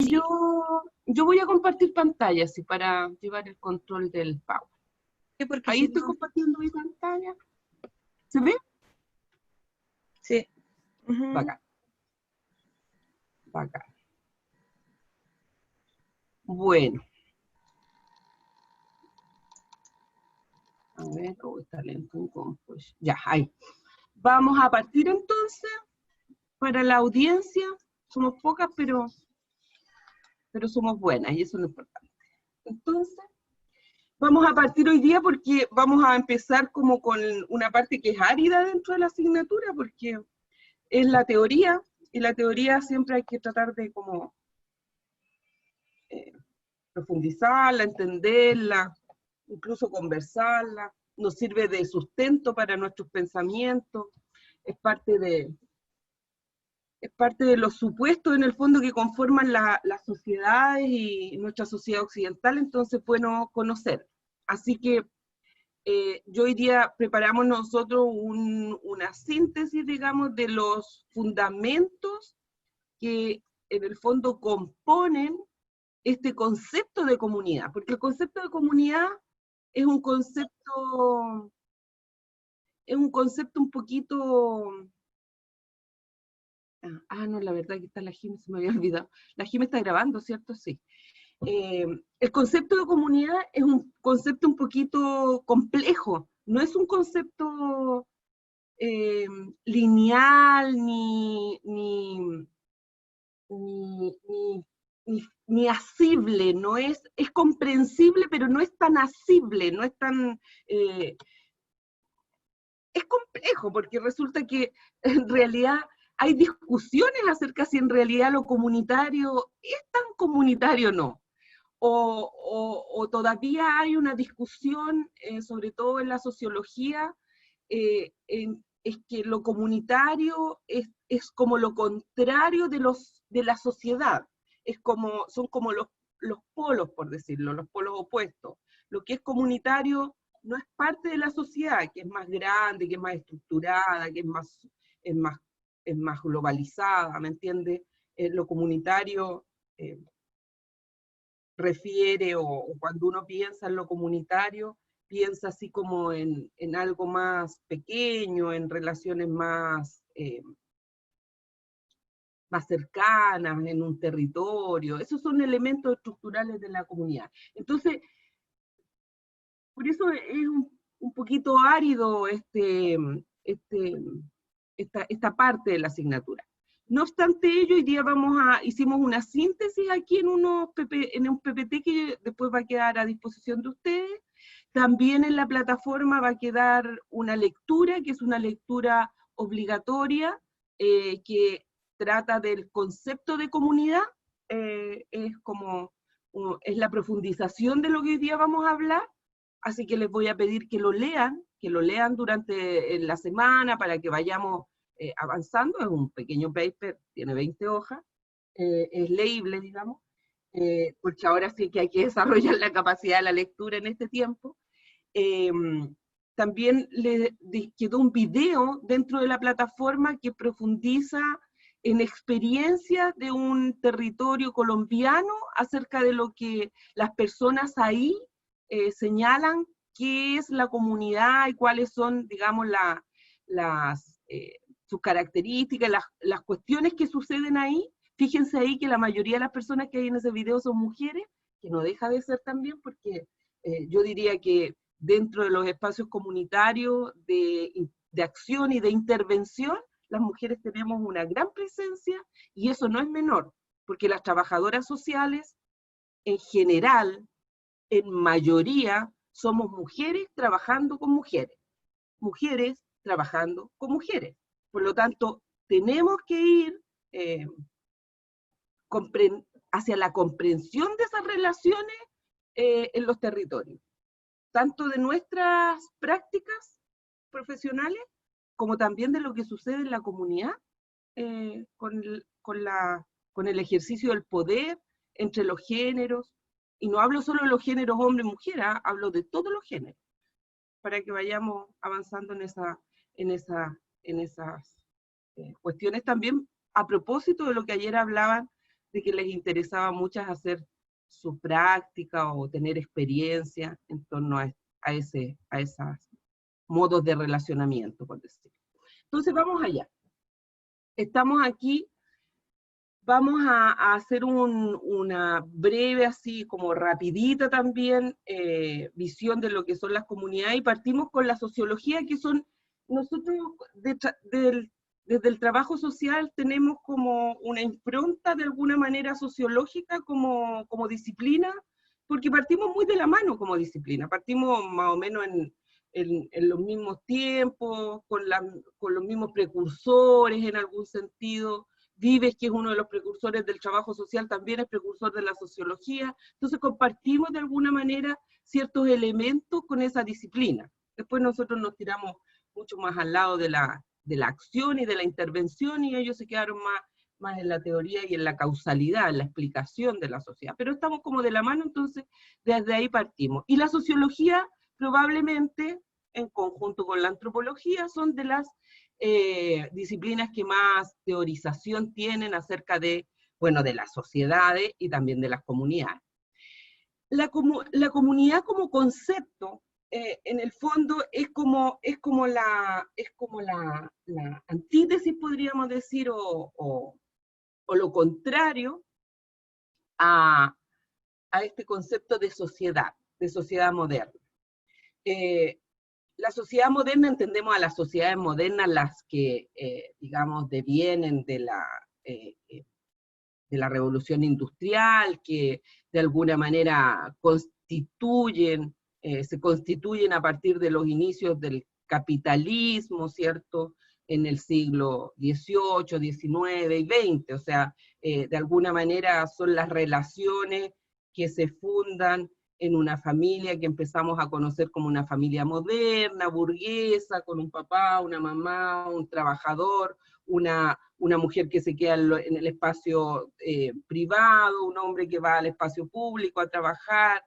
Yo voy a compartir pantalla, así, para llevar el control del Power. Sí, porque Ahí si estoy no... compartiendo mi pantalla. ¿Se ve? Sí. Uh-huh. Bacán. Bacán. Bueno. A ver, está lento un poco. Pues ya, ahí. Vamos a partir entonces. Para la audiencia, somos pocas, pero somos buenas, y eso es lo importante. Entonces, vamos a partir hoy día porque vamos a empezar como con una parte que es árida dentro de la asignatura, porque es la teoría, y la teoría siempre hay que tratar de como profundizarla, entenderla, incluso conversarla, nos sirve de sustento para nuestros pensamientos, es parte de los supuestos en el fondo que conforman las sociedades y nuestra sociedad occidental, entonces bueno conocer. Así que yo hoy día preparamos nosotros una síntesis, digamos, de los fundamentos que en el fondo componen este concepto de comunidad, porque el concepto de comunidad es un concepto un poquito... no, la verdad que está la Jime, se me había olvidado. La Jime está grabando, ¿cierto? Sí. El concepto de comunidad es un concepto un poquito complejo, no es un concepto lineal ni asible, no es comprensible, pero no es tan asible, no es tan... es complejo, porque resulta que en realidad hay discusiones acerca si en realidad lo comunitario es tan comunitario o no. O todavía hay una discusión, sobre todo en la sociología, es que lo comunitario es como lo contrario de la sociedad. Son como los polos, por decirlo, los polos opuestos. Lo que es comunitario no es parte de la sociedad, que es más grande, que es más estructurada, que es más globalizada, ¿me entiende? Lo comunitario refiere, o cuando uno piensa en lo comunitario, piensa así como en algo más pequeño, en relaciones más cercanas, en un territorio. Esos son elementos estructurales de la comunidad. Entonces, por eso es un poquito árido esta parte de la asignatura. No obstante ello, hoy día hicimos una síntesis aquí en un PPT que después va a quedar a disposición de ustedes. También en la plataforma va a quedar una lectura, que es una lectura obligatoria, que trata del concepto de comunidad, es la profundización de lo que hoy día vamos a hablar, así que les voy a pedir que lo lean durante la semana para que vayamos avanzando. Es un pequeño paper, tiene 20 hojas, es leíble, digamos, porque ahora sí que hay que desarrollar la capacidad de la lectura en este tiempo. También quedó un video dentro de la plataforma que profundiza en experiencias de un territorio colombiano acerca de lo que las personas ahí señalan qué es la comunidad y cuáles son, digamos, sus características, las cuestiones que suceden ahí. Fíjense ahí que la mayoría de las personas que hay en ese video son mujeres, que no deja de ser también, porque yo diría que dentro de los espacios comunitarios de acción y de intervención, las mujeres tenemos una gran presencia, y eso no es menor, porque las trabajadoras sociales, en general, en mayoría, somos mujeres trabajando con mujeres trabajando con mujeres. Por lo tanto, tenemos que ir hacia la comprensión de esas relaciones en los territorios, tanto de nuestras prácticas profesionales, como también de lo que sucede en la comunidad, con el ejercicio del poder entre los géneros, y no hablo solo de los géneros hombre y mujer, hablo de todos los géneros, para que vayamos avanzando en esas cuestiones también, a propósito de lo que ayer hablaban de que les interesaba mucho hacer su práctica o tener experiencia en torno a esos modos de relacionamiento, por decirlo. Entonces vamos allá. Estamos aquí, vamos a hacer una breve, así como rapidita también, visión de lo que son las comunidades, y partimos con la sociología, que son, nosotros desde el trabajo social tenemos como una impronta de alguna manera sociológica como disciplina, porque partimos muy de la mano como disciplina, partimos más o menos en los mismos tiempos, con los mismos precursores en algún sentido. Vives, que es uno de los precursores del trabajo social, también es precursor de la sociología. Entonces compartimos de alguna manera ciertos elementos con esa disciplina. Después nosotros nos tiramos mucho más al lado de la acción y de la intervención, y ellos se quedaron más en la teoría y en la causalidad, en la explicación de la sociedad. Pero estamos como de la mano, entonces desde ahí partimos. Y la sociología probablemente, en conjunto con la antropología, son de las disciplinas que más teorización tienen acerca de, bueno, de las sociedades y también de las comunidades. La comunidad como concepto, en el fondo, es como la antítesis, podríamos decir, o lo contrario a este concepto de sociedad moderna. La sociedad moderna, entendemos a las sociedades modernas las que, digamos, devienen de la revolución industrial, que de alguna manera se constituyen a partir de los inicios del capitalismo, ¿cierto?, en el siglo XVIII, XIX y XX, o sea, de alguna manera son las relaciones que se fundan en una familia que empezamos a conocer como una familia moderna, burguesa, con un papá, una mamá, un trabajador, una mujer que se queda en el espacio privado, un hombre que va al espacio público a trabajar,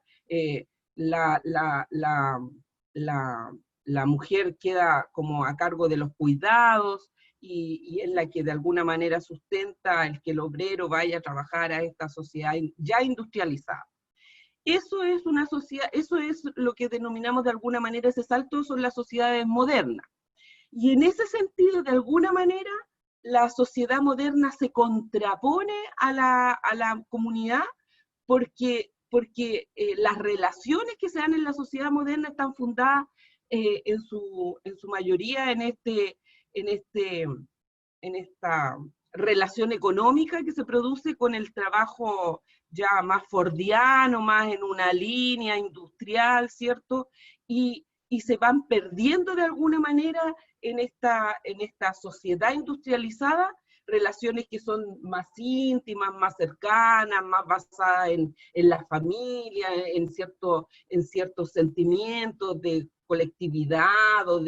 la mujer queda como a cargo de los cuidados, y es la que de alguna manera sustenta el que el obrero vaya a trabajar a esta sociedad ya industrializada. Eso es una sociedad, eso es lo que denominamos de alguna manera ese salto, son las sociedades modernas. Y en ese sentido, de alguna manera, la sociedad moderna se contrapone a la comunidad, porque las relaciones que se dan en la sociedad moderna están fundadas en su mayoría en esta relación económica que se produce con el trabajo ya más fordiano, más en una línea industrial, ¿cierto? Y se van perdiendo de alguna manera en esta sociedad industrializada relaciones que son más íntimas, más cercanas, más basadas en la familia, en ciertos sentimientos de colectividad o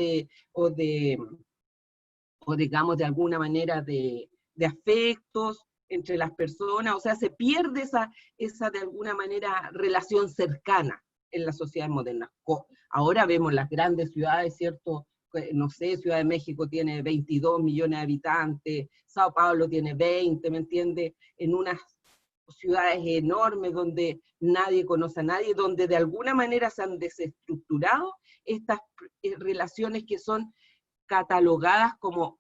digamos de alguna manera de afectos entre las personas, o sea, se pierde esa de alguna manera relación cercana en la sociedad moderna. Ahora vemos las grandes ciudades, ¿cierto? No sé, Ciudad de México tiene 22 millones de habitantes, Sao Paulo tiene 20, ¿me entiende? En unas ciudades enormes donde nadie conoce a nadie, donde de alguna manera se han desestructurado estas relaciones que son catalogadas como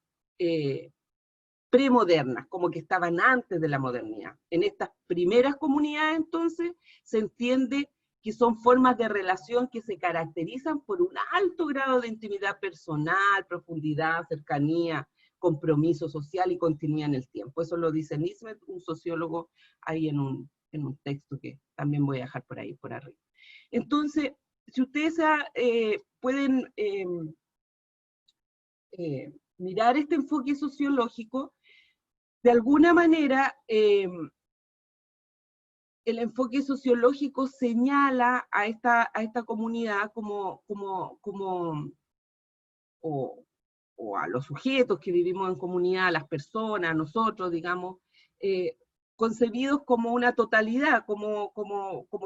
premodernas, como que estaban antes de la modernidad. En estas primeras comunidades, entonces, se entiende que son formas de relación que se caracterizan por un alto grado de intimidad personal, profundidad, cercanía, compromiso social y continuidad en el tiempo. Eso lo dice Nismet, un sociólogo, ahí en un texto que también voy a dejar por ahí, por arriba. Entonces, si ustedes pueden mirar este enfoque sociológico, de alguna manera el enfoque sociológico señala a esta comunidad o a los sujetos que vivimos en comunidad, a las personas, a nosotros, digamos, concebidos como una totalidad, como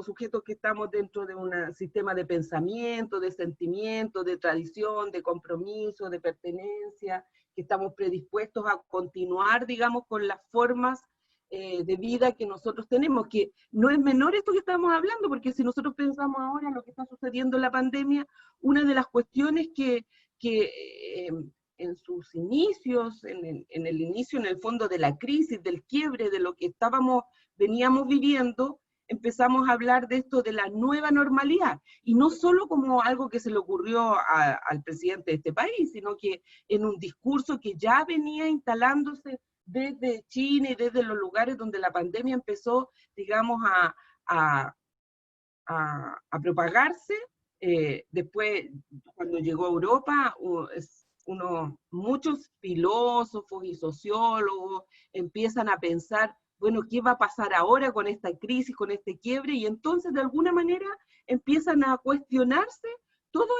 sujetos que estamos dentro de un sistema de pensamiento, de sentimiento, de tradición, de compromiso, de pertenencia, que estamos predispuestos a continuar, digamos, con las formas de vida que nosotros tenemos, que no es menor esto que estamos hablando, porque si nosotros pensamos ahora en lo que está sucediendo en la pandemia, una de las cuestiones que en sus inicios, en el inicio, en el fondo de la crisis, del quiebre, de lo que veníamos viviendo, empezamos a hablar de esto de la nueva normalidad, y no solo como algo que se le ocurrió al presidente de este país, sino que en un discurso que ya venía instalándose desde China y desde los lugares donde la pandemia empezó, digamos, a propagarse. Después, cuando llegó a Europa, muchos filósofos y sociólogos empiezan a pensar, bueno, ¿qué va a pasar ahora con esta crisis, con este quiebre? Y entonces, de alguna manera, empiezan a cuestionarse todos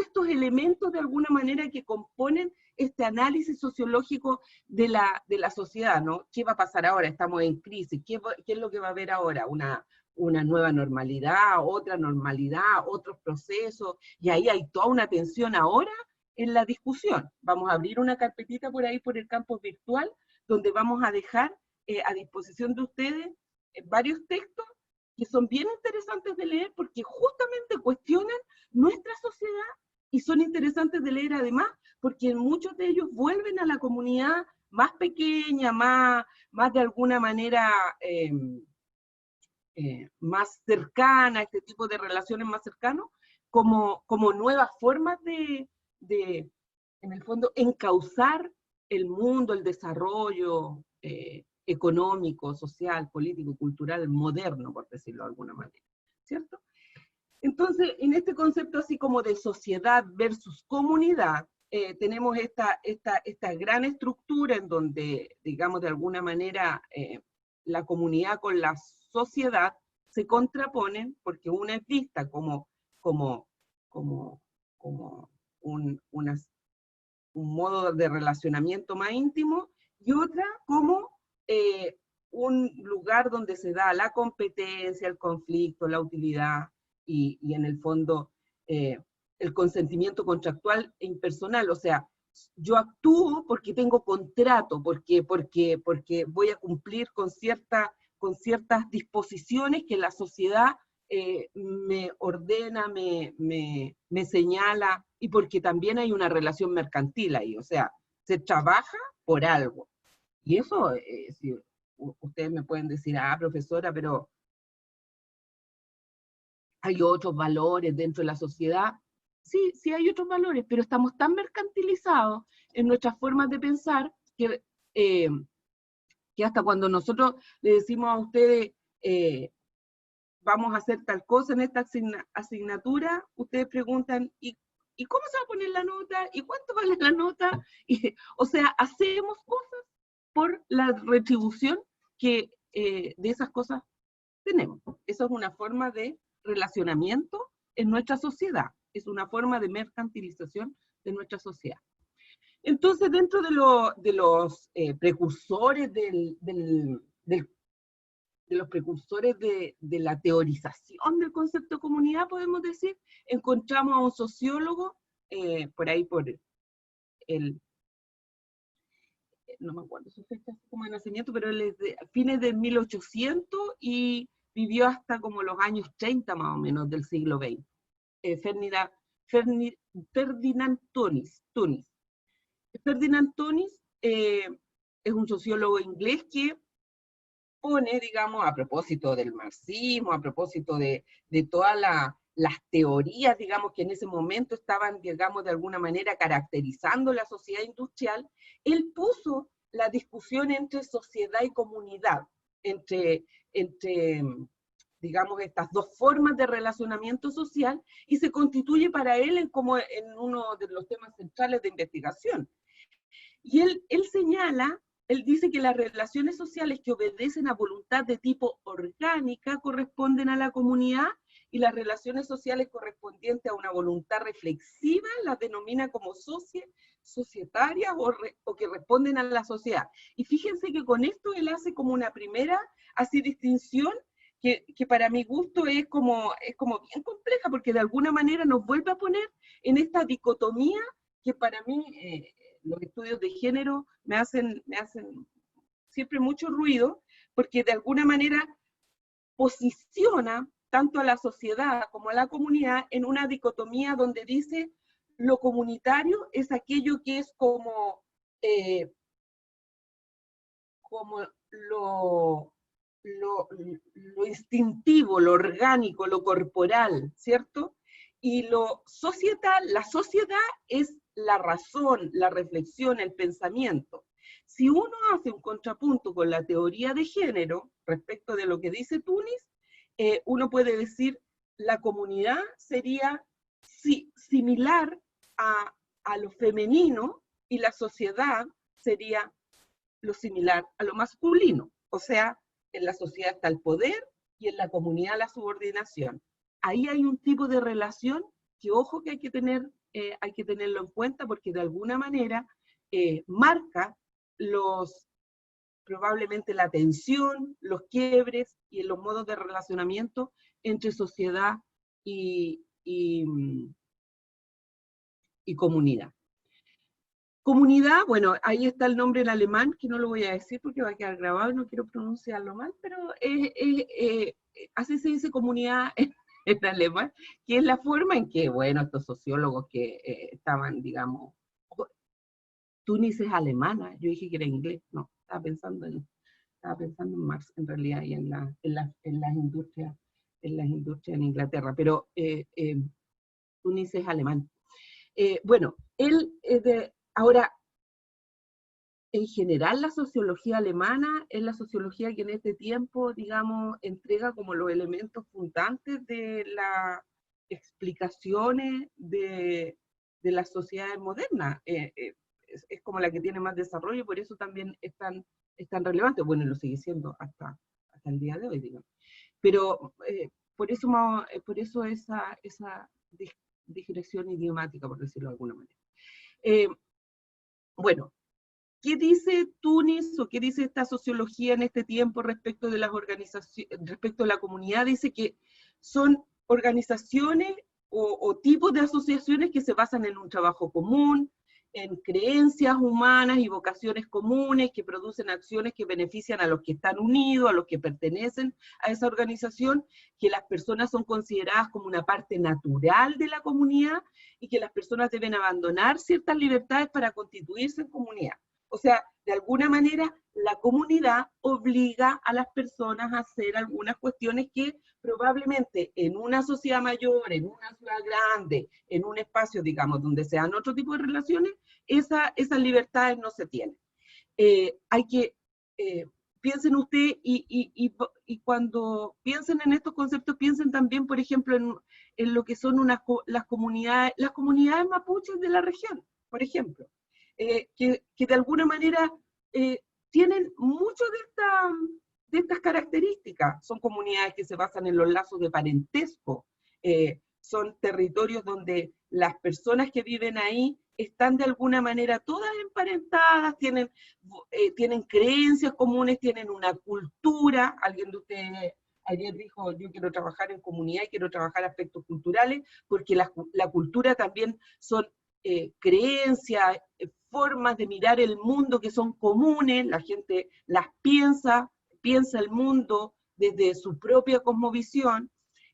estos elementos, de alguna manera, que componen este análisis sociológico de la sociedad, ¿no? ¿Qué va a pasar ahora? Estamos en crisis. ¿Qué es lo que va a haber ahora? Una nueva normalidad, otra normalidad, otros procesos, y ahí hay toda una tensión ahora en la discusión. Vamos a abrir una carpetita por ahí, por el campus virtual, donde vamos a dejar a disposición de ustedes varios textos que son bien interesantes de leer, porque justamente cuestionan nuestra sociedad, y son interesantes de leer además, porque muchos de ellos vuelven a la comunidad más pequeña, más de alguna manera más cercana, este tipo de relaciones más cercanas, como nuevas formas de, en el fondo, encauzar el mundo, el desarrollo económico, social, político, cultural, moderno, por decirlo de alguna manera, ¿cierto? Entonces, en este concepto así como de sociedad versus comunidad, tenemos esta gran estructura en donde, digamos, de alguna manera, la comunidad con la sociedad se contraponen, porque una es vista como un modo de relacionamiento más íntimo, y otra como un lugar donde se da la competencia, el conflicto, la utilidad, y en el fondo el consentimiento contractual e impersonal. O sea, yo actúo porque tengo contrato, porque voy a cumplir con ciertas disposiciones que la sociedad me ordena, me señala, y porque también hay una relación mercantil ahí. O sea, se trabaja por algo. Y eso, si ustedes me pueden decir, profesora, pero hay otros valores dentro de la sociedad. Sí, sí hay otros valores, pero estamos tan mercantilizados en nuestras formas de pensar que hasta cuando nosotros le decimos a ustedes, vamos a hacer tal cosa en esta asignatura, ustedes preguntan, ¿y cómo se va a poner la nota? ¿Y cuánto vale la nota? O sea, hacemos cosas por la retribución que de esas cosas tenemos. Eso es una forma de relacionamiento en nuestra sociedad, es una forma de mercantilización de nuestra sociedad. Entonces, dentro de los precursores de los precursores de la teorización del concepto de comunidad, podemos decir, encontramos a un sociólogo, por ahí por no me acuerdo su fecha como de nacimiento, pero él es de fines del 1800 y vivió hasta como los años 30 más o menos del siglo XX. Ferdinand Tönnies. Ferdinand Tönnies es un sociólogo inglés que pone, digamos, a propósito del marxismo, a propósito de todas las teorías, digamos, que en ese momento estaban, digamos, de alguna manera caracterizando la sociedad industrial, él puso la discusión entre sociedad y comunidad, entre digamos, estas dos formas de relacionamiento social, y se constituye para él como en uno de los temas centrales de investigación. Y él señala, él dice que las relaciones sociales que obedecen a voluntad de tipo orgánica corresponden a la comunidad, y las relaciones sociales correspondientes a una voluntad reflexiva las denomina como societarias o que responden a la sociedad. Y fíjense que con esto él hace como una primera así distinción que para mi gusto es como bien compleja, porque de alguna manera nos vuelve a poner en esta dicotomía que para mí los estudios de género me hacen siempre mucho ruido, porque de alguna manera posiciona tanto a la sociedad como a la comunidad en una dicotomía donde dice lo comunitario es aquello que es como lo instintivo, lo orgánico, lo corporal, ¿cierto? Y la sociedad es la razón, la reflexión, el pensamiento. Si uno hace un contrapunto con la teoría de género respecto de lo que dice Tunis, uno puede decir la comunidad sería similar a lo femenino y la sociedad sería lo similar a lo masculino. O sea, en la sociedad está el poder y en la comunidad la subordinación. Ahí hay un tipo de relación que, ojo, que hay que tenerlo en cuenta porque de alguna manera marca probablemente la tensión, los quiebres y los modos de relacionamiento entre sociedad y comunidad. Comunidad, bueno, ahí está el nombre en alemán, que no lo voy a decir porque va a quedar grabado y no quiero pronunciarlo mal, pero así se dice comunidad en alemán, que es la forma en que, bueno, estos sociólogos que estaban, digamos, Tunis es alemana, yo dije que era inglés, no, estaba pensando en Marx en realidad y en las industrias en Inglaterra, pero Tunis es alemán. Bueno, ahora, en general la sociología alemana es la sociología que en este tiempo, digamos, entrega como los elementos fundantes de las explicaciones de las sociedades modernas. Es como la que tiene más desarrollo y por eso también es tan relevante. Bueno, lo sigue siendo hasta el día de hoy, digamos. Pero por eso esa digresión idiomática, por decirlo de alguna manera. Bueno, ¿qué dice Tunis o qué dice esta sociología en este tiempo respecto de las organizaciones, respecto a la comunidad? Dice que son organizaciones o tipos de asociaciones que se basan en un trabajo común, en creencias humanas y vocaciones comunes que producen acciones que benefician a los que están unidos, a los que pertenecen a esa organización, que las personas son consideradas como una parte natural de la comunidad y que las personas deben abandonar ciertas libertades para constituirse en comunidad. O sea, de alguna manera, la comunidad obliga a las personas a hacer algunas cuestiones que probablemente en una sociedad mayor, en una ciudad grande, en un espacio, digamos, donde se dan otro tipo de relaciones, esas libertades no se tienen. Piensen ustedes, y cuando piensen en estos conceptos, piensen también, por ejemplo, en lo que son las comunidades mapuches de la región, por ejemplo. Que de alguna manera tienen mucho de estas características. Son comunidades que se basan en los lazos de parentesco, son territorios donde las personas que viven ahí están de alguna manera todas emparentadas, tienen creencias comunes, tienen una cultura. Alguien de ustedes ayer dijo, yo quiero trabajar en comunidad y quiero trabajar aspectos culturales, porque la cultura también son creencias, formas de mirar el mundo que son comunes, la gente las piensa el mundo desde su propia cosmovisión,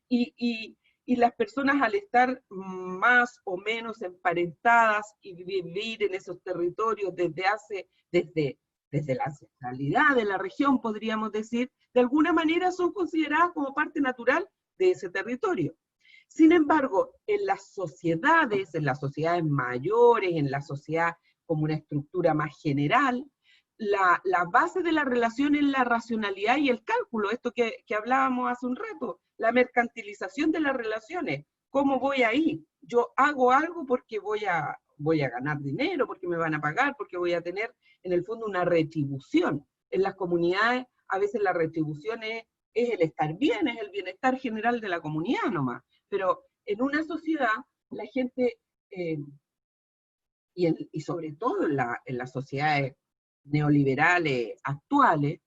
y las personas al estar más o menos emparentadas y vivir en esos territorios desde la ancestralidad de la región, podríamos decir, de alguna manera son consideradas como parte natural de ese territorio. Sin embargo, en las sociedades mayores, en la sociedad como una estructura más general, la base de la relación es la racionalidad y el cálculo, esto que hablábamos hace un rato, la mercantilización de las relaciones. ¿Cómo voy ahí? Yo hago algo porque voy a ganar dinero, porque me van a pagar, porque voy a tener, en el fondo, una retribución. En las comunidades, a veces la retribución es el estar bien, es el bienestar general de la comunidad nomás. Pero en una sociedad, la gente, y sobre todo en las sociedades neoliberales actuales,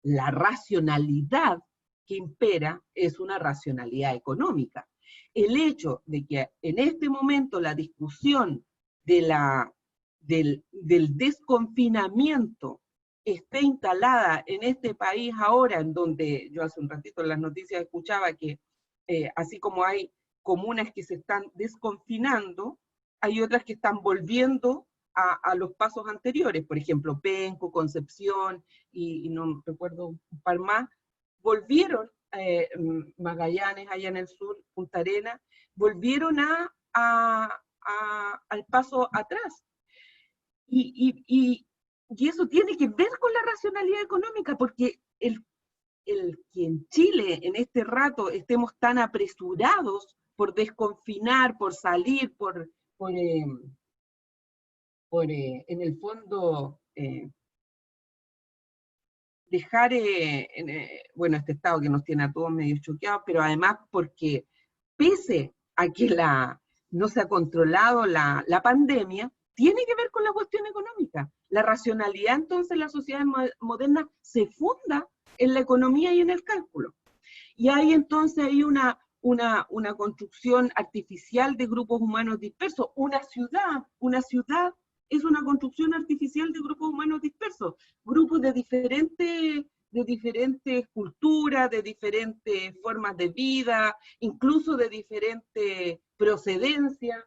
la racionalidad que impera es una racionalidad económica. El hecho de que en este momento la discusión del desconfinamiento esté instalada en este país ahora, en donde yo hace un ratito en las noticias escuchaba que así como hay comunas que se están desconfinando, hay otras que están volviendo a los pasos anteriores, por ejemplo, Penco, Concepción, y no recuerdo un par más, volvieron, Magallanes, allá en el sur, Punta Arenas, volvieron al paso atrás. Y eso tiene que ver con la racionalidad económica, porque que en Chile en este rato estemos tan apresurados por desconfinar, por salir, en el fondo, dejar, bueno, este estado que nos tiene a todos medio choqueados, pero además porque pese a que no se ha controlado la pandemia, tiene que ver con la cuestión económica. La racionalidad, entonces, en la sociedad moderna se funda en la economía y en el cálculo. Y hay entonces ahí una construcción artificial de grupos humanos dispersos. Una ciudad es una construcción artificial de grupos humanos dispersos, grupos de diferentes culturas, de diferentes formas de vida, incluso de diferente procedencia,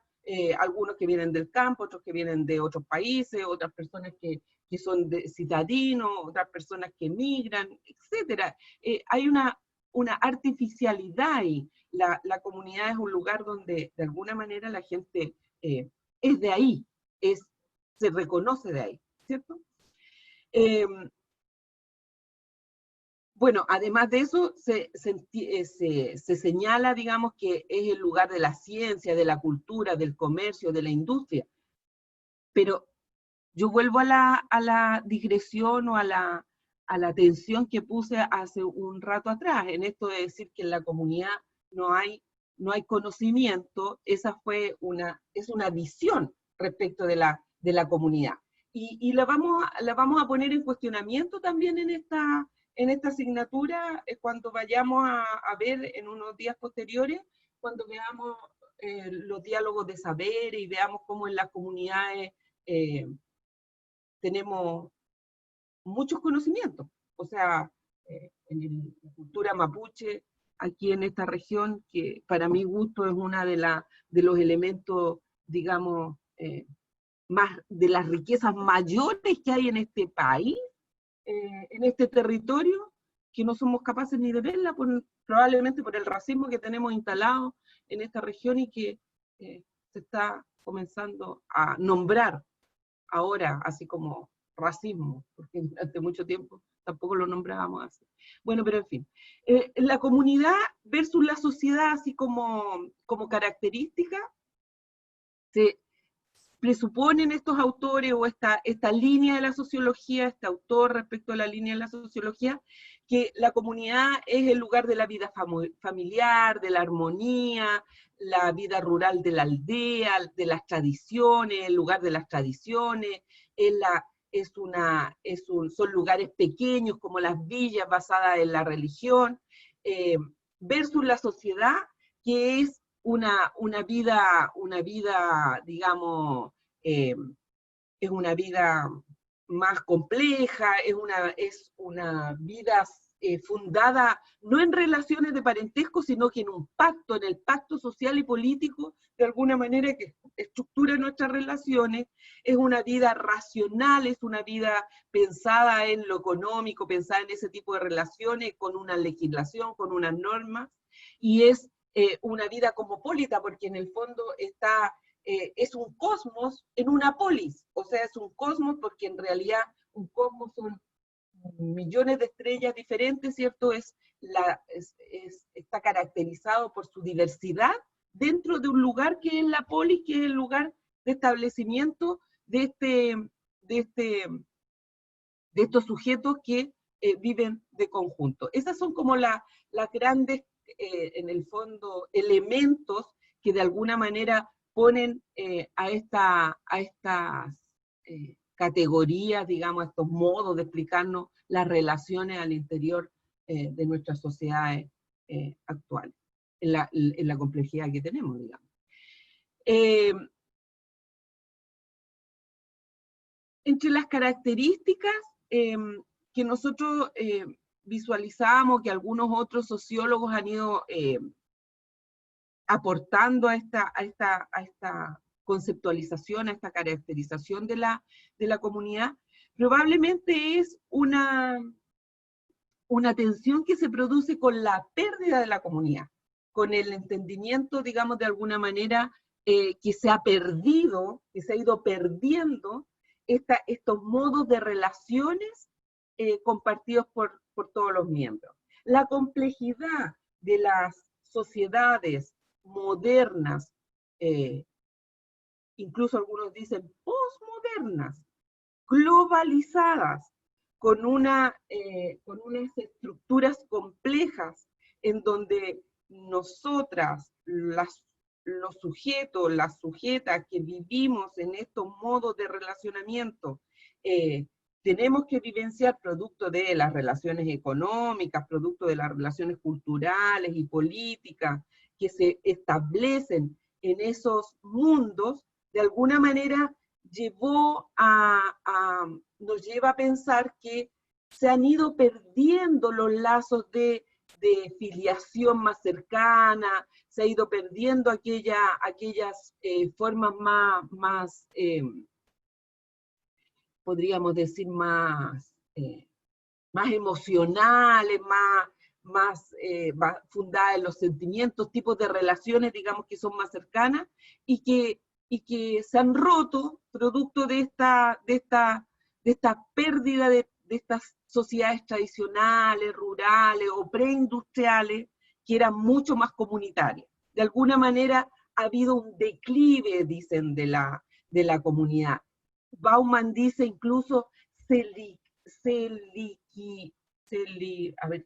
algunos que vienen del campo, otros que vienen de otros países, otras personas que son citadinos, otras personas que emigran, etc. Hay una artificialidad ahí. La comunidad es un lugar donde de alguna manera la gente es de ahí, se reconoce de ahí, ¿cierto? Bueno, además de eso, se señala, digamos, que es el lugar de la ciencia, de la cultura, del comercio, de la industria. Pero yo vuelvo a la digresión o a la tensión que puse hace un rato atrás, en esto de decir que en la comunidad no hay conocimiento. Esa es una visión respecto de la comunidad. Y la vamos a poner en cuestionamiento también en esta asignatura, cuando vayamos a ver en unos días posteriores, cuando veamos los diálogos de saber y veamos cómo en las comunidades tenemos muchos conocimientos. O sea, en la cultura mapuche, aquí en esta región, que para mi gusto es una de los elementos, digamos, más de las riquezas mayores que hay en este país, en este territorio, que no somos capaces ni de verla, probablemente por el racismo que tenemos instalado en esta región y que se está comenzando a nombrar ahora, así como racismo, porque durante mucho tiempo tampoco lo nombrábamos así. Bueno, pero en fin, la comunidad versus la sociedad, así como característica, se presuponen estos autores o esta línea de la sociología, este autor respecto a la línea de la sociología, que la comunidad es el lugar de la vida familiar, de la armonía, la vida rural de la aldea, de las tradiciones, el lugar de las tradiciones, son lugares pequeños como las villas basadas en la religión, versus la sociedad, que es una vida, digamos, es una vida más compleja, es una vida fundada no en relaciones de parentesco, sino que en un pacto, en el pacto social y político, de alguna manera que estructura nuestras relaciones. Es una vida racional, es una vida pensada en lo económico, pensada en ese tipo de relaciones, con una legislación, con unas normas, y es una vida cosmopolita, porque en el fondo es un cosmos en una polis, o sea, es un cosmos porque en realidad un cosmos son millones de estrellas diferentes, ¿cierto? Está caracterizado por su diversidad dentro de un lugar que es la polis, que es el lugar de establecimiento de estos sujetos que viven de conjunto. Esas son como las grandes, en el fondo, elementos que de alguna manera ponen a estas categorías, digamos, a estos modos de explicarnos las relaciones al interior de nuestras sociedades actuales, en la complejidad que tenemos, digamos. Entre las características que nosotros visualizamos, que algunos otros sociólogos han ido aportando a esta conceptualización, a esta caracterización de la comunidad, probablemente es una tensión que se produce con la pérdida de la comunidad, con el entendimiento, digamos, de alguna manera, que se ha perdido, que se ha ido perdiendo estos modos de relaciones compartidos por todos los miembros. La complejidad de las sociedades modernas, incluso algunos dicen posmodernas, globalizadas, con unas estructuras complejas en donde nosotras, los sujetos, las sujetas que vivimos en estos modos de relacionamiento, tenemos que vivenciar producto de las relaciones económicas, producto de las relaciones culturales y políticas que se establecen en esos mundos, de alguna manera nos lleva a pensar que se han ido perdiendo los lazos de filiación más cercana, se ha ido perdiendo aquellas formas más podríamos decir, más emocionales, más fundadas en los sentimientos, tipos de relaciones, digamos, que son más cercanas, y que se han roto producto de esta pérdida de estas sociedades tradicionales, rurales o preindustriales, que eran mucho más comunitarias. De alguna manera ha habido un declive, dicen, de la comunidad. Bauman dice incluso,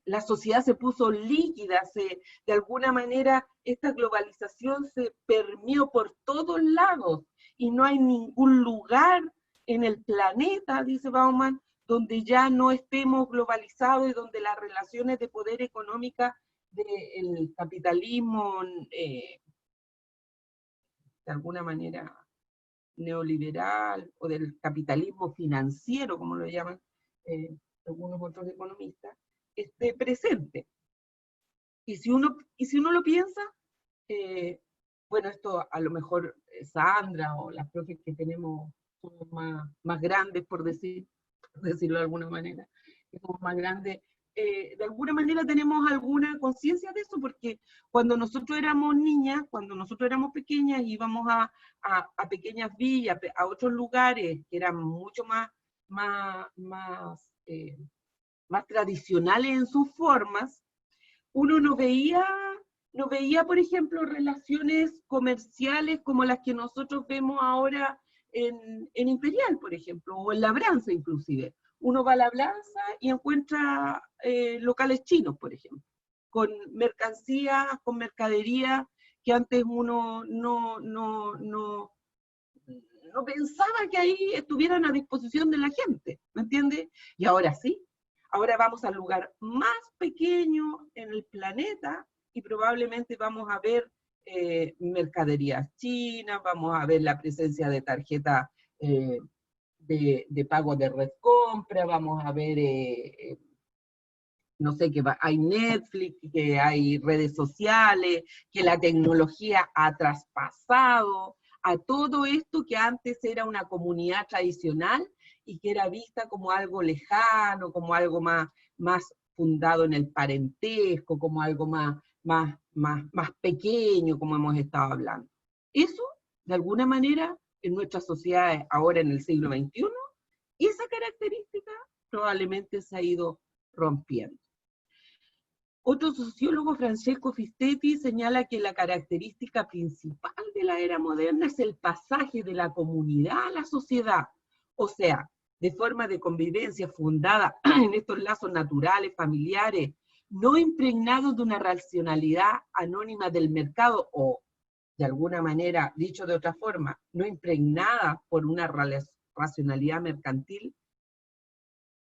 la sociedad se puso líquida, de alguna manera esta globalización se permeó por todos lados, y no hay ningún lugar en el planeta, dice Bauman, donde ya no estemos globalizados y donde las relaciones de poder económica del capitalismo, de alguna manera neoliberal, o del capitalismo financiero, como lo llaman algunos otros economistas, esté presente. Y si uno lo piensa, bueno, esto a lo mejor Sandra o las profes que tenemos somos más grandes, por decirlo de alguna manera, que somos más grandes, de alguna manera tenemos alguna conciencia de eso, porque cuando nosotros éramos niñas, cuando nosotros éramos pequeñas, íbamos a pequeñas villas, a otros lugares que eran mucho más tradicionales en sus formas, uno no veía, por ejemplo, relaciones comerciales como las que nosotros vemos ahora en Imperial, por ejemplo, o en Labranza inclusive. Uno va a Labranza y encuentra locales chinos, por ejemplo, con mercancías, con mercadería que antes uno no pensaba que ahí estuvieran a disposición de la gente, ¿me entiendes? Y ahora sí. Ahora vamos al lugar más pequeño en el planeta y probablemente vamos a ver mercaderías chinas, vamos a ver la presencia de tarjetas de pago de red compra, vamos a ver, no sé, hay Netflix, que hay redes sociales, que la tecnología ha traspasado a todo esto que antes era una comunidad tradicional y que era vista como algo lejano, como algo más fundado en el parentesco, como algo más pequeño, como hemos estado hablando. Eso, de alguna manera, en nuestras sociedades ahora en el siglo XXI, esa característica probablemente se ha ido rompiendo. Otro sociólogo, Francesco Fistetti, señala que la característica principal de la era moderna es el pasaje de la comunidad a la sociedad, o sea, de forma de convivencia fundada en estos lazos naturales, familiares, no impregnados de una racionalidad anónima del mercado, o, de alguna manera, dicho de otra forma, no impregnada por una racionalidad mercantil,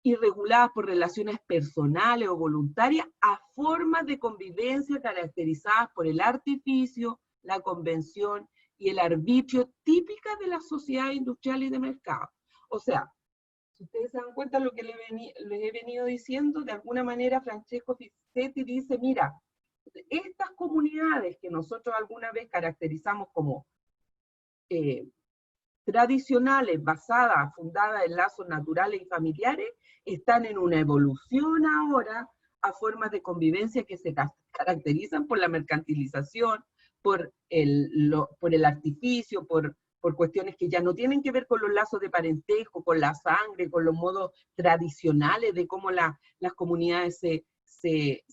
y reguladas por relaciones personales o voluntarias, a formas de convivencia caracterizadas por el artificio, la convención y el arbitrio típicas de las sociedades industriales y de mercado. O sea, si ustedes se dan cuenta de lo que les he venido diciendo, de alguna manera Francesco Fissetti dice, mira, estas comunidades que nosotros alguna vez caracterizamos como tradicionales, basadas, fundadas en lazos naturales y familiares, están en una evolución ahora a formas de convivencia que se caracterizan por la mercantilización, por el artificio, por cuestiones que ya no tienen que ver con los lazos de parentesco, con la sangre, con los modos tradicionales de cómo las comunidades se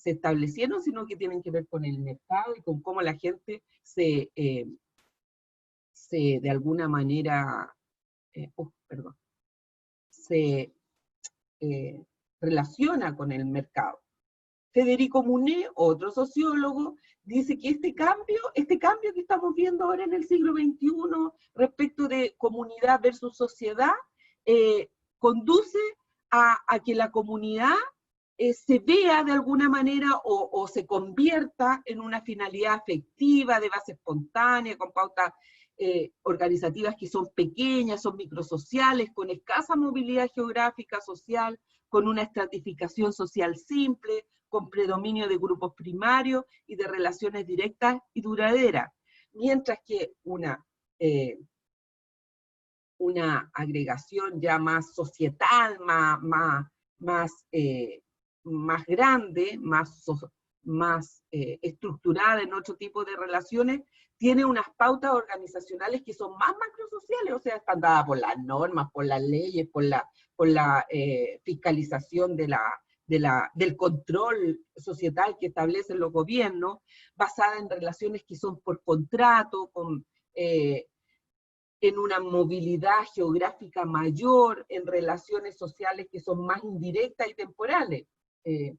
establecieron, sino que tienen que ver con el mercado y con cómo la gente de alguna manera, se relaciona con el mercado. Federico Munet, otro sociólogo, dice que este cambio que estamos viendo ahora en el siglo XXI respecto de comunidad versus sociedad, conduce a que la comunidad se vea de alguna manera o se convierta en una finalidad afectiva, de base espontánea, con pautas organizativas que son pequeñas, son microsociales, con escasa movilidad geográfica social, con una estratificación social simple, con predominio de grupos primarios y de relaciones directas y duraderas. Mientras que una agregación ya más societal, más grande, más estructurada en otro tipo de relaciones, tiene unas pautas organizacionales que son más macrosociales, o sea, están dadas por las normas, por las leyes, por la fiscalización del control societal que establecen los gobiernos, basada en relaciones que son por contrato, en una movilidad geográfica mayor, en relaciones sociales que son más indirectas y temporales. En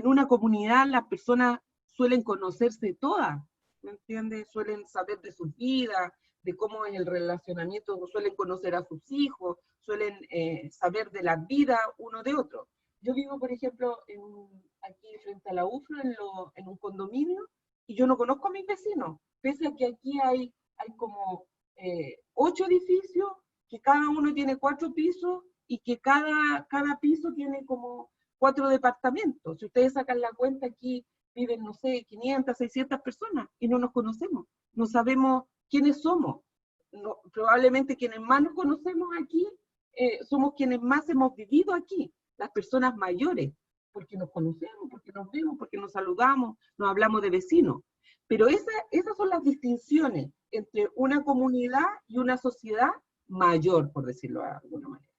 una comunidad las personas suelen conocerse todas, ¿me entiendes? Suelen saber de sus vidas, de cómo es el relacionamiento, suelen conocer a sus hijos, suelen saber de la vida uno de otro. Yo vivo, por ejemplo, aquí frente a la UFRO, en un condominio, y yo no conozco a mis vecinos, pese a que aquí hay como 8 edificios, que cada uno tiene 4 pisos, y que cada piso tiene como 4 departamentos. Si ustedes sacan la cuenta, aquí viven, no sé, 500, 600 personas, y no nos conocemos, no sabemos quiénes somos. No, probablemente quienes más nos conocemos aquí, somos quienes más hemos vivido aquí, las personas mayores, porque nos conocemos, porque nos vemos, porque nos saludamos, nos hablamos de vecinos. Pero esas son las distinciones entre una comunidad y una sociedad mayor, por decirlo de alguna manera.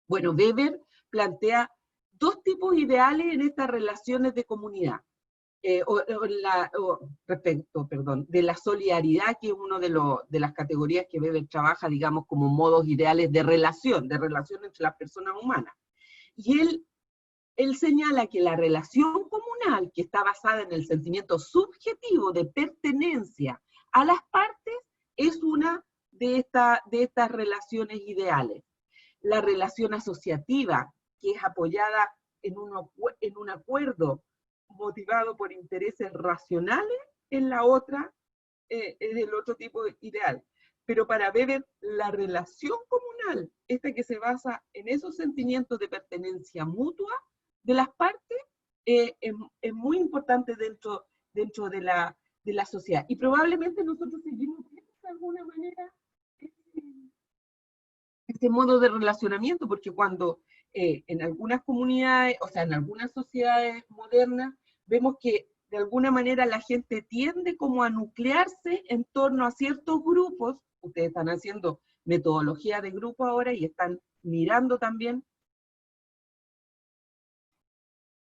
Bueno, Weber plantea 2 tipos ideales en estas relaciones de comunidad, respecto, de la solidaridad, que es una de las categorías que Weber trabaja, digamos, como modos ideales de relación entre las personas humanas. Y él señala que la relación comunal, que está basada en el sentimiento subjetivo de pertenencia a las partes, es una de estas relaciones ideales. La relación asociativa, que es apoyada en un acuerdo motivado por intereses racionales, en la otra, es el otro tipo de ideal. Pero para Weber, la relación comunal, esta que se basa en esos sentimientos de pertenencia mutua de las partes, es muy importante dentro de la sociedad. Y probablemente nosotros seguimos de alguna manera este modo de relacionamiento, porque cuando en algunas comunidades, o sea, en algunas sociedades modernas, vemos que de alguna manera la gente tiende como a nuclearse en torno a ciertos grupos. Ustedes están haciendo metodología de grupo ahora y están mirando también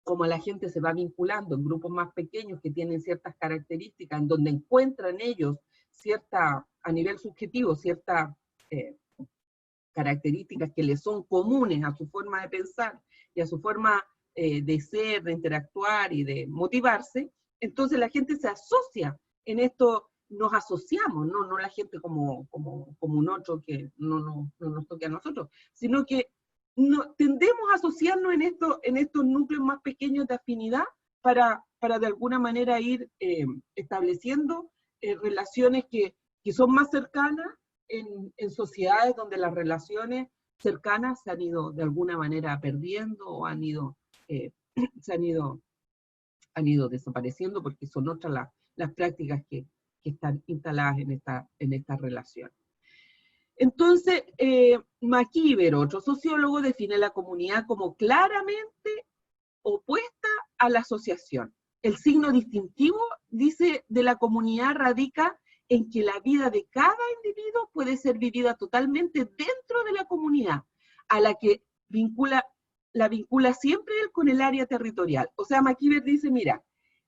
cómo la gente se va vinculando en grupos más pequeños que tienen ciertas características, en donde encuentran ellos a nivel subjetivo, ciertas características que les son comunes a su forma de pensar y a su forma de ser, de interactuar y de motivarse. Entonces la gente se asocia en esto, nos asociamos, no la gente como un otro que no nos toque a nosotros, sino que tendemos a asociarnos en estos núcleos más pequeños de afinidad para de alguna manera ir estableciendo relaciones que son más cercanas en sociedades donde las relaciones cercanas se han ido de alguna manera perdiendo o se han ido desapareciendo porque son otras las prácticas que están instaladas en esta relación. Entonces, McKeever, otro sociólogo, define la comunidad como claramente opuesta a la asociación. El signo distintivo, dice, de la comunidad radica en que la vida de cada individuo puede ser vivida totalmente dentro de la comunidad, a la que la vincula siempre él con el área territorial. O sea, McKeever dice, mira,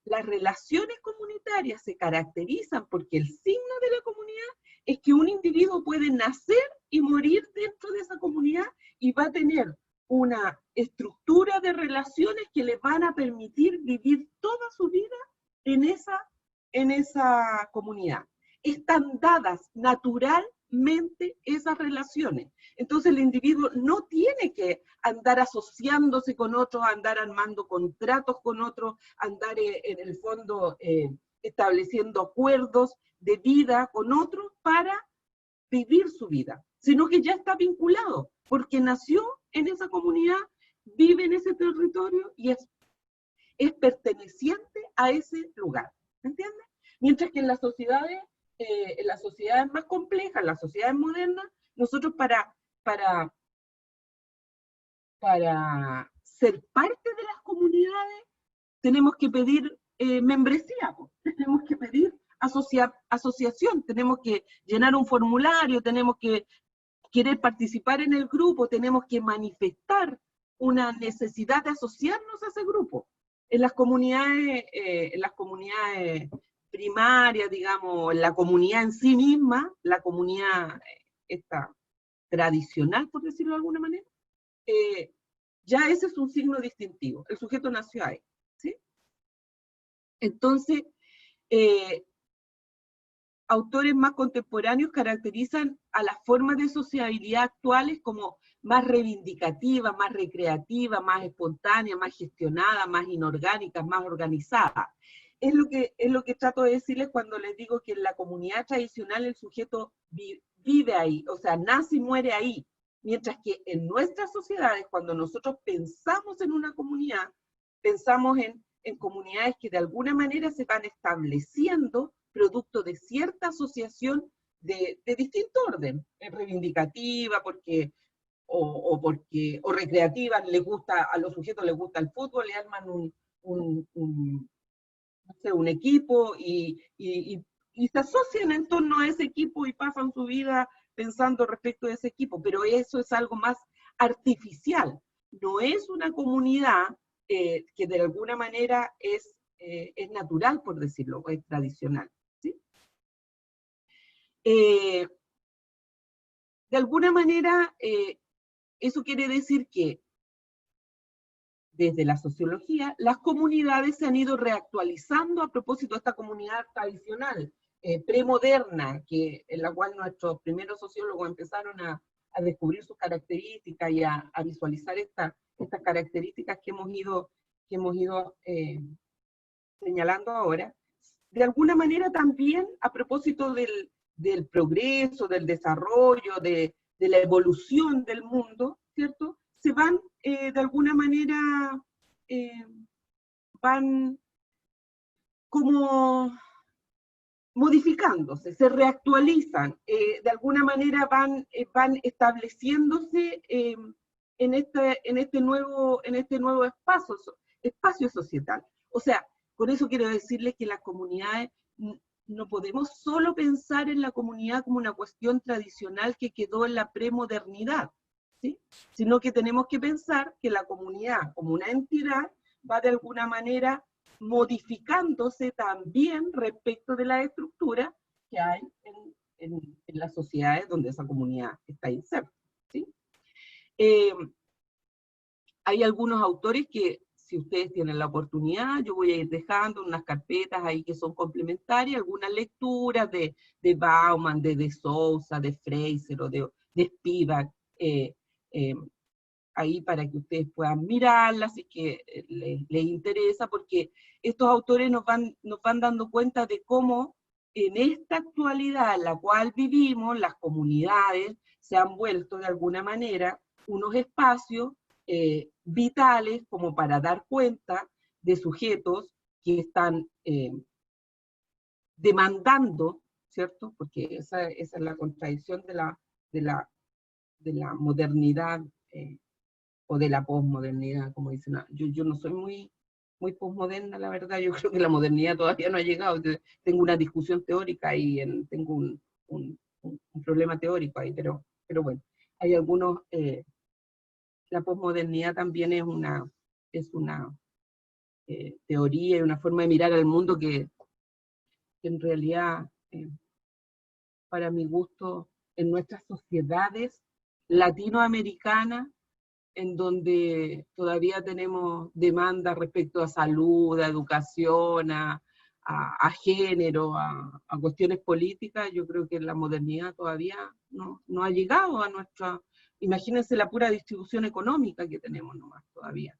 las relaciones comunitarias se caracterizan porque el signo de la comunidad es que un individuo puede nacer y morir dentro de esa comunidad y va a tener una estructura de relaciones que le van a permitir vivir toda su vida en esa comunidad. Están dadas naturalmente esas relaciones. Entonces el individuo no tiene que andar asociándose con otros, andar armando contratos con otros, andar en el fondo estableciendo acuerdos de vida con otros para vivir su vida, sino que ya está vinculado, porque nació en esa comunidad, vive en ese territorio y es perteneciente a ese lugar, ¿entiendes? Mientras que en las sociedades más complejas, en las sociedades modernas, nosotros para ser parte de las comunidades tenemos que pedir membresía, tenemos que pedir asociación, tenemos que llenar un formulario, tenemos que querer participar en el grupo, tenemos que manifestar una necesidad de asociarnos a ese grupo. En las comunidades primarias, digamos, en la comunidad en sí misma, la comunidad esta tradicional, por decirlo de alguna manera, ya ese es un signo distintivo. El sujeto nació ahí, ¿sí? Entonces, autores más contemporáneos caracterizan a las formas de sociabilidad actuales como más reivindicativas, más recreativas, más espontáneas, más gestionadas, más inorgánicas, más organizadas. Es lo que trato de decirles cuando les digo que en la comunidad tradicional el sujeto vive ahí, o sea, nace y muere ahí, mientras que en nuestras sociedades, cuando nosotros pensamos en una comunidad, pensamos en comunidades que de alguna manera se van estableciendo producto de cierta asociación de distinto orden, reivindicativa, o recreativa, a los sujetos les gusta el fútbol, le arman un equipo y se asocian en torno a ese equipo y pasan su vida pensando respecto de ese equipo, pero eso es algo más artificial, no es una comunidad que de alguna manera es natural, por decirlo, es tradicional. ¿Sí? De alguna manera, eso quiere decir que desde la sociología, las comunidades se han ido reactualizando a propósito de esta comunidad tradicional, premoderna, en la cual nuestros primeros sociólogos empezaron a descubrir sus características y a visualizar estas características que hemos ido señalando ahora. De alguna manera también, a propósito del progreso, del desarrollo, de la evolución del mundo, ¿cierto? Se van, de alguna manera, van como modificándose, se reactualizan, de alguna manera van estableciéndose en este nuevo espacio societal. O sea, con eso quiero decirles que las comunidades, no podemos solo pensar en la comunidad como una cuestión tradicional que quedó en la premodernidad, ¿sí? Sino que tenemos que pensar que la comunidad como una entidad va de alguna manera modificándose también respecto de la estructura que hay en las sociedades donde esa comunidad está inserta, ¿sí? Hay algunos autores que, si ustedes tienen la oportunidad, yo voy a ir dejando unas carpetas ahí que son complementarias, algunas lecturas de Bauman, de Sousa, de Fraser o de Spivak, ahí para que ustedes puedan mirarlas si que les interesa, porque estos autores nos van dando cuenta de cómo en esta actualidad en la cual vivimos, las comunidades se han vuelto de alguna manera unos espacios vitales como para dar cuenta de sujetos que están demandando, ¿cierto? Porque esa es la contradicción de la modernidad o de la posmodernidad, como dicen. Yo no soy muy posmoderna, la verdad. Yo creo que la modernidad todavía no ha llegado. Tengo una discusión teórica y tengo un problema teórico ahí, pero bueno, hay algunos... la posmodernidad también es una teoría y una forma de mirar al mundo que en realidad, para mi gusto, en nuestras sociedades latinoamericanas, en donde todavía tenemos demandas respecto a salud, a educación, a género, a cuestiones políticas, yo creo que la modernidad todavía no ha llegado a nuestra... Imagínense la pura distribución económica que tenemos nomás todavía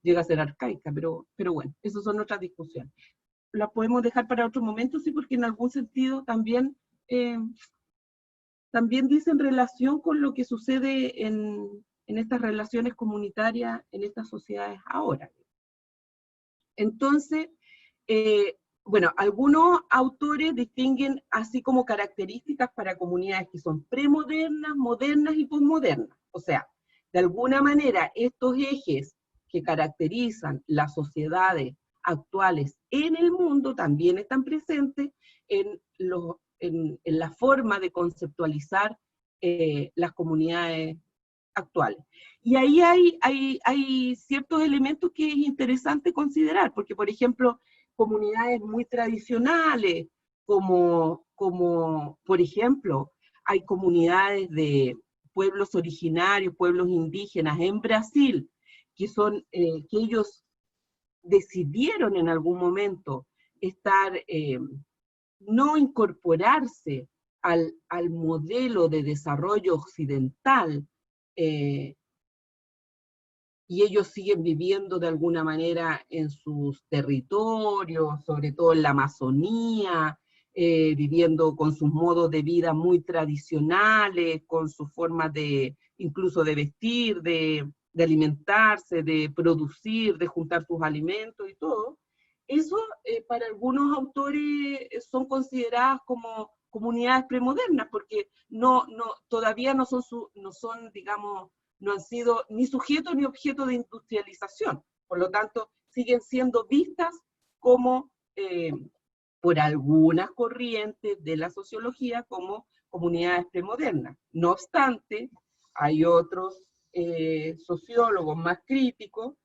llega a ser arcaica, pero bueno, esas son otras discusiones. La podemos dejar para otro momento, sí, porque en algún sentido también dice en relación con lo que sucede en estas relaciones comunitarias, en estas sociedades ahora. Entonces, bueno, algunos autores distinguen así como características para comunidades que son premodernas, modernas y posmodernas. O sea, de alguna manera, estos ejes que caracterizan las sociedades actuales en el mundo también están presentes en la forma de conceptualizar las comunidades actuales. Y ahí hay ciertos elementos que es interesante considerar, porque por ejemplo, comunidades muy tradicionales, como por ejemplo, hay comunidades de pueblos originarios, pueblos indígenas en Brasil, que ellos decidieron en algún momento no incorporarse al modelo de desarrollo occidental, y ellos siguen viviendo de alguna manera en sus territorios, sobre todo en la Amazonía, viviendo con sus modos de vida muy tradicionales, con sus formas incluso de vestir, de alimentarse, de producir, de juntar sus alimentos y todo. Eso para algunos autores son consideradas como comunidades premodernas, porque todavía no son, digamos, no han sido ni sujeto ni objeto de industrialización. Por lo tanto, siguen siendo vistas como, por algunas corrientes de la sociología, como comunidades premodernas. No obstante, hay otros sociólogos más críticos,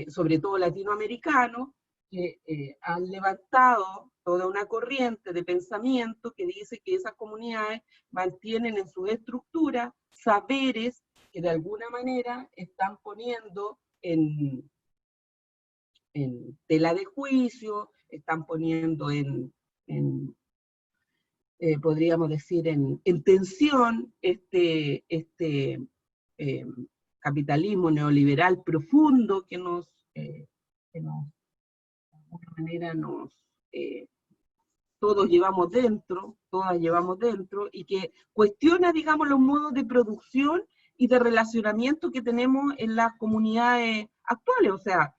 sobre todo latinoamericanos, que han levantado toda una corriente de pensamiento que dice que esas comunidades mantienen en sus estructuras saberes que de alguna manera están poniendo en tela de juicio, están poniendo podríamos decir, en tensión este capitalismo neoliberal profundo que de alguna manera todas llevamos dentro, y que cuestiona, digamos, los modos de producción y de relacionamiento que tenemos en las comunidades actuales, o sea,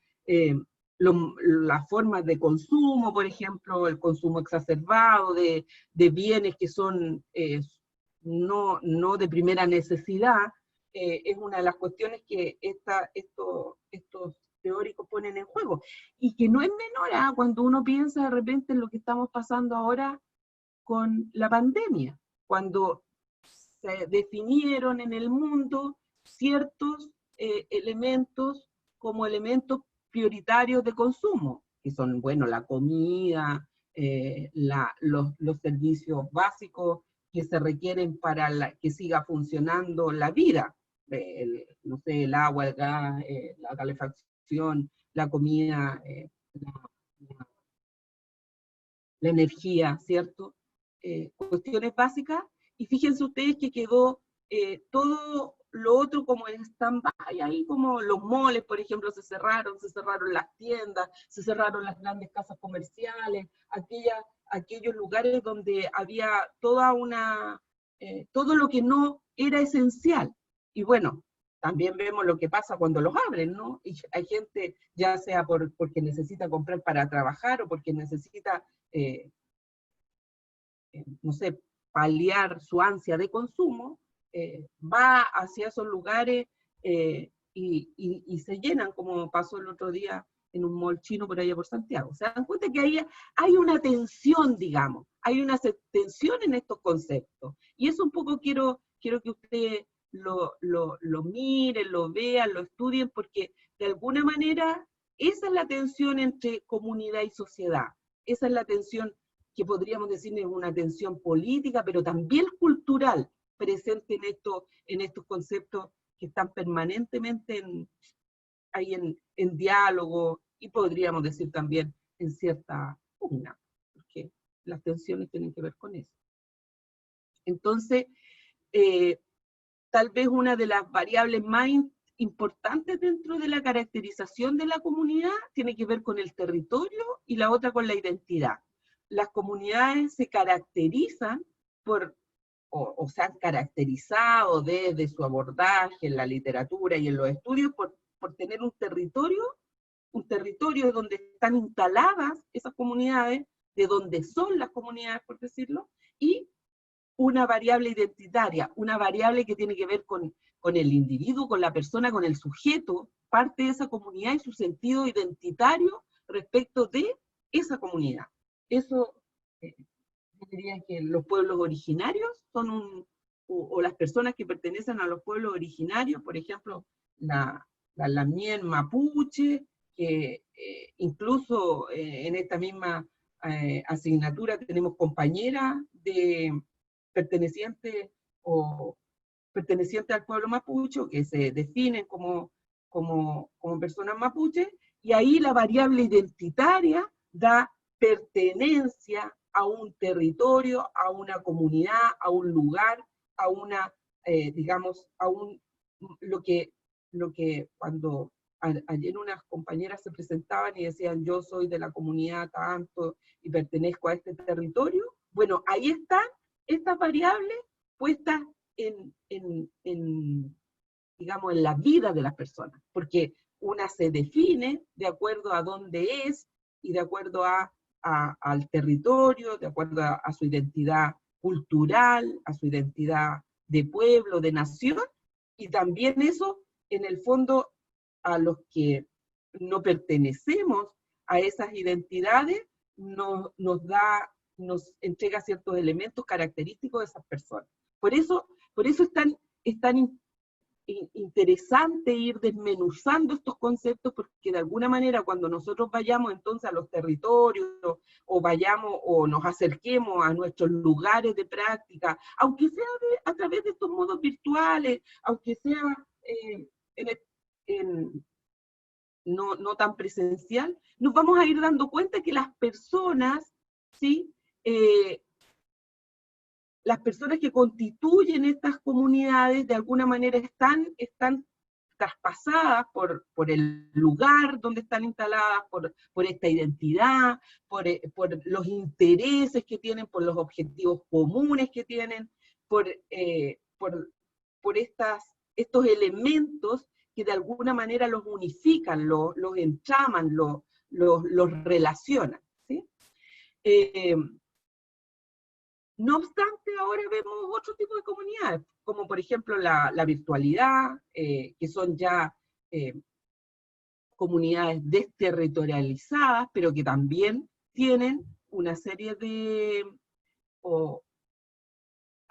las formas de consumo, por ejemplo, el consumo exacerbado de bienes que son no de primera necesidad, es una de las cuestiones que estos teóricos ponen en juego, y que no es menor cuando uno piensa de repente en lo que estamos pasando ahora con la pandemia, cuando se definieron en el mundo ciertos elementos como elementos prioritarios de consumo, que son, bueno, la comida, los servicios básicos que se requieren para que siga funcionando la vida, no sé, el agua, el gas, la calefacción, la comida, la energía, ¿cierto? Cuestiones básicas, y fíjense ustedes que quedó todo lo otro como en stand-by, ahí como los moles, por ejemplo, se cerraron las tiendas, se cerraron las grandes casas comerciales, aquellos lugares donde había toda una todo lo que no era esencial. Y bueno, también vemos lo que pasa cuando los abren, ¿no? Y hay gente, ya sea porque necesita comprar para trabajar o porque necesita, no sé, paliar su ansia de consumo, va hacia esos lugares y se llenan, como pasó el otro día en un mall chino por allá por Santiago. Se dan cuenta que ahí hay una tensión, digamos, hay una tensión en estos conceptos. Y eso un poco quiero que ustedes lo miren, lo vean, lo estudien, porque de alguna manera esa es la tensión entre comunidad y sociedad. Esa es la tensión que podríamos decir es una tensión política, pero también cultural, presente en estos conceptos que están permanentemente ahí en diálogo, y podríamos decir también en cierta pugna, porque las tensiones tienen que ver con eso. Entonces, tal vez una de las variables más importantes dentro de la caracterización de la comunidad tiene que ver con el territorio y la otra con la identidad. Las comunidades se caracterizan o se han caracterizado desde su abordaje en la literatura y en los estudios por tener un territorio donde están instaladas esas comunidades, de donde son las comunidades, por decirlo, y una variable identitaria, una variable que tiene que ver con el individuo, con la persona, con el sujeto, parte de esa comunidad y su sentido identitario respecto de esa comunidad. Eso, yo diría que los pueblos originarios son o las personas que pertenecen a los pueblos originarios, por ejemplo, la Lamien mapuche, que incluso en esta misma asignatura tenemos compañeras pertenecientes al pueblo mapuche, que se definen como personas mapuches, y ahí la variable identitaria da pertenencia a un territorio, a una comunidad, a un lugar, a una, digamos, lo que cuando ayer unas compañeras se presentaban y decían, yo soy de la comunidad tanto y pertenezco a este territorio, bueno, ahí están estas variables puestas digamos, en la vida de las personas, porque una se define de acuerdo a dónde es y de acuerdo al territorio, de acuerdo a su identidad cultural, a su identidad de pueblo, de nación, y también eso, en el fondo, a los que no pertenecemos a esas identidades, nos entrega ciertos elementos característicos de esas personas. Por eso es tan interesante ir desmenuzando estos conceptos, porque de alguna manera cuando nosotros vayamos entonces a los territorios o vayamos o nos acerquemos a nuestros lugares de práctica, aunque sea a través de estos modos virtuales, aunque sea no tan presencial, nos vamos a ir dando cuenta que las personas, ¿sí? Las personas que constituyen estas comunidades de alguna manera están traspasadas por el lugar donde están instaladas, por esta identidad, por los intereses que tienen, por los objetivos comunes que tienen, por estos elementos que de alguna manera los unifican, los entraman, los relacionan, ¿sí? No obstante, ahora vemos otro tipo de comunidades, como por ejemplo la virtualidad, que son ya comunidades desterritorializadas, pero que también tienen una serie o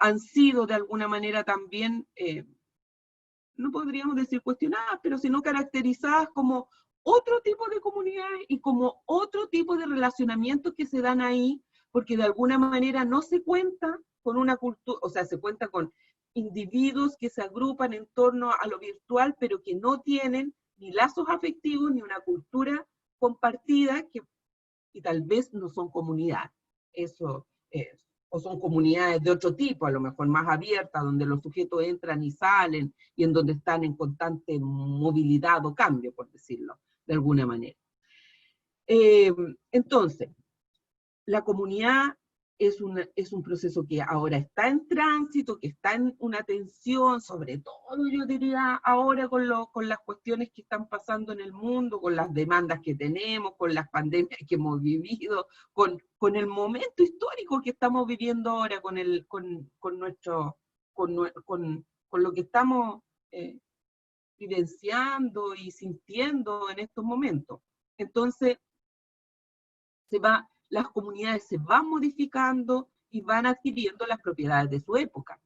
han sido de alguna manera también, no podríamos decir cuestionadas, pero sino caracterizadas como otro tipo de comunidades y como otro tipo de relacionamientos que se dan ahí, porque de alguna manera no se cuenta con una cultura, o sea, se cuenta con individuos que se agrupan en torno a lo virtual, pero que no tienen ni lazos afectivos ni una cultura compartida, y tal vez no son comunidades. Eso es. O son comunidades de otro tipo, a lo mejor más abiertas, donde los sujetos entran y salen, y en donde están en constante movilidad o cambio, por decirlo de alguna manera. Entonces, la comunidad es un proceso que ahora está en tránsito, que está en una tensión, sobre todo yo diría ahora con las cuestiones que están pasando en el mundo, con las demandas que tenemos, con las pandemias que hemos vivido, con el momento histórico que estamos viviendo ahora, con lo que estamos vivenciando y sintiendo en estos momentos. Entonces, las comunidades se van modificando y van adquiriendo las propiedades de su época.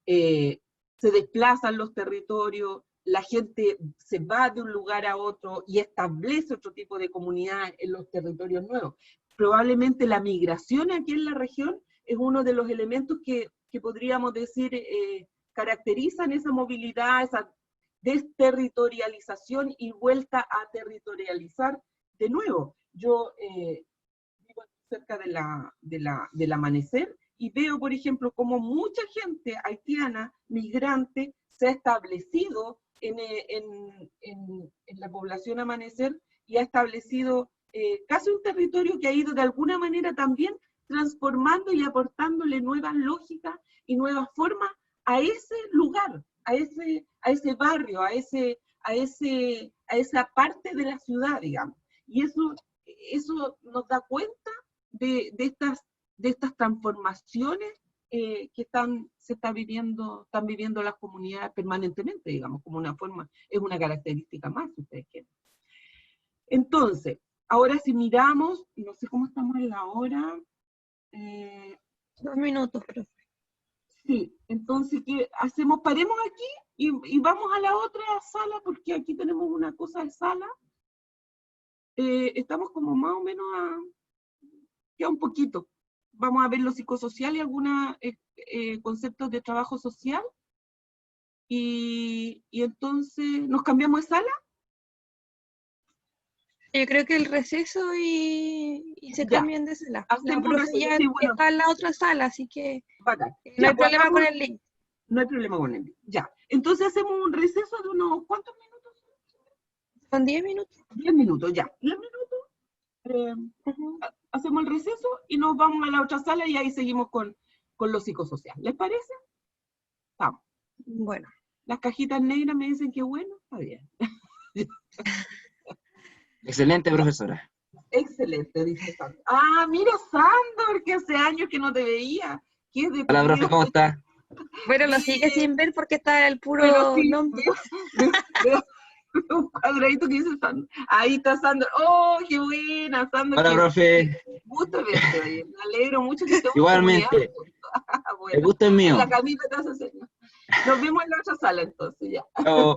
Se desplazan los territorios, la gente se va de un lugar a otro y establece otro tipo de comunidad en los territorios nuevos. Probablemente la migración aquí en la región es uno de los elementos que podríamos decir caracterizan esa movilidad, esa desterritorialización y vuelta a territorializar de nuevo. Yo vivo cerca del amanecer y veo, por ejemplo, cómo mucha gente haitiana, migrante, se ha establecido en la población Amanecer y ha establecido casi un territorio que ha ido de alguna manera también transformando y aportándole nuevas lógicas y nuevas formas a ese lugar, a ese barrio, a esa parte de la ciudad, digamos. Y eso nos da cuenta de estas transformaciones que están viviendo las comunidades permanentemente, digamos, como una forma, es una característica más, si ustedes quieren. Entonces, ahora si miramos, no sé cómo estamos en la hora. 2 minutos, profe. Sí, entonces, ¿qué hacemos? Paremos aquí y vamos a la otra sala, porque aquí tenemos una cosa de sala. Estamos como más o menos queda un poquito. Vamos a ver lo psicosocial y algunos conceptos de trabajo social. Y entonces, ¿nos cambiamos de sala? Yo creo que el receso y se Ya. cambian de sala. Hacemos La profe ya sí, bueno, está en la otra sala, así que bacán. no Ya, hay pues, problema con el link. No hay problema con el link. Ya. Entonces hacemos un receso de unos, ¿cuántos minutos? Son 10 minutos. 10 minutos, ya. 10 minutos. Hacemos el receso y nos vamos a la otra sala y ahí seguimos con lo psicosocial. ¿Les parece? Vamos. Bueno. Las cajitas negras me dicen que bueno, está bien. Excelente, profesora. Excelente, dice Sandor. Ah, mira, Sandor, que hace años que no te veía. ¿Qué es de Hola, profe, ¿cómo está? Bueno, lo sigue sin ver porque está el puro sí, nombre. Veo un cuadradito que dice Sandor. Ahí está Sandor. ¡Oh, qué buena, Sandor! Hola, profe. Gusto verte, oye. Me alegro mucho que estemos Igualmente. Bueno, El gusto es mío. la camita te hace señas. Nos vemos en la otra sala entonces, ya. Chao.